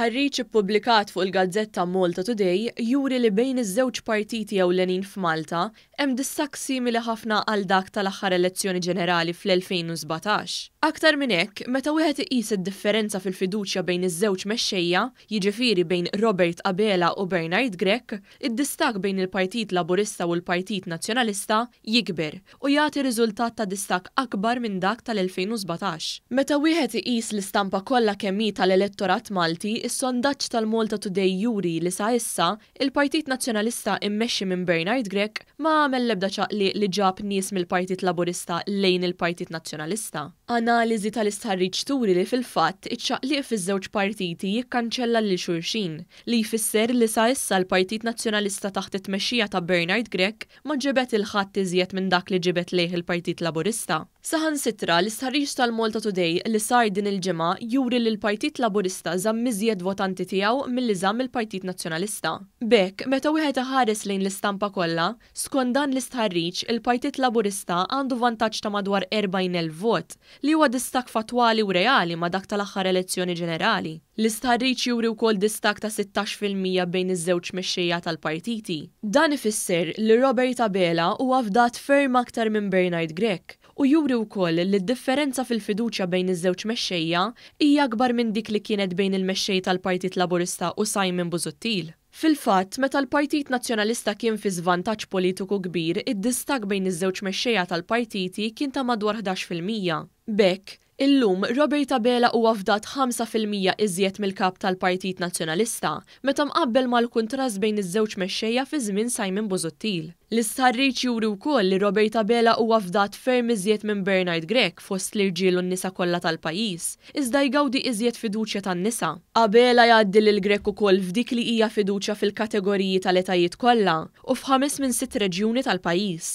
Stħarriġ ippubblikat fuq il-gazzetta Maltatoday juri li bejn iż-żewġ partiti ewlenin f'Malta hemm distakk simili ħafna għal dak tal-aħħar elezzjoni ġenerali fl-2017. Aktar minn hekk, meta wieħed iqis id-differenza fil-fiduċja bejn iż-żewġ mexxejja, jiġifieri bejn Robert Abela u Bernard Grech, id-distakk bejn il-Partit Laburista u l-Partit Nazzjonalista jikber u jagħti riżultat ta' distakk akbar minn dak tal-2017. Meta wieħed iqis l-istampa kollha kemm hi tal-elettorat Malti, is-sondaġġ tal-Maltatoday juri li sa issa il-Partit Nazzjonalista immexxi minn Bernard Grech ma għamel l-ebda ċaqliq li ġab nies mill-Partit Laburista lejn il-Partit Nazzjonalista. Analiżi tal-istħarriġ turi li fil-fatt iċ-ċaqliq fiż-żewġ partiti jikkanċella lil xulxin li jfisser li sa issa l-Partit Nazzjonalista taħt it-tmexxija ta' Bernard Grech ma ġibet il-ħadd iżjed minn dak li ġibet lejh il-Partit Laburista. Saħansitra l-istħarriġ tal-Maltatoday li sar din il-ġimgħa juri li l-Partit Laburista żamm iżjed votanti tiegħu milli żamm il-Partit Nazzjonalista. B'hekk, meta wieħed iħares lejn l-istampa kollha, skont dan l-istħarriġ il-Partit Laburista għandu vantaġġ ta' madwar 40,000 vot li huwa distakk fatwali u reali ma' dak tal-aħħar elezzjoni ġenerali. L-istħarriġ juri wkoll distakk ta' 16% bejn iż-żewġ mexxejja tal-partiti. Dan ifisser li Robert Abela huwa fdat ferm aktar minn Bernard Grech u juri wkoll li d-differenza fil-fiduċja bejn iż-żewġ mexxejja hija akbar minn dik li kienet bejn il-mexxej tal-Partit Laburista u Simon Busuttil. Fil-fatt, meta l-Partit Nazzjonalista kien fi żvantaġġ politiku kbir, id-distakk bejn iż-żewġ mexxejja tal-partiti kien ta' madwar 11%. B'hekk, illum Robert Abela huwa fdat 5% iżjed mill-kap tal-Partit Nazzjonalista, meta mqabbel mal-kuntrast bejn iż-żewġ mexxejja fi żmien Simon Busuttil. L-istħarriġ juri wkoll li Robert Abela huwa fdat ferm iżjed minn Bernard Grech fost l-irġiel u n-nisa kollha tal-pajjiż, iżda jgawdi iżjed fiduċja tan-nisa. Abela jgħaddi lil Grech ukoll f'dik li hija fiduċja fil-kategoriji tal-etajiet kollha u f'5 minn 6 reġjuni tal-pajjiż.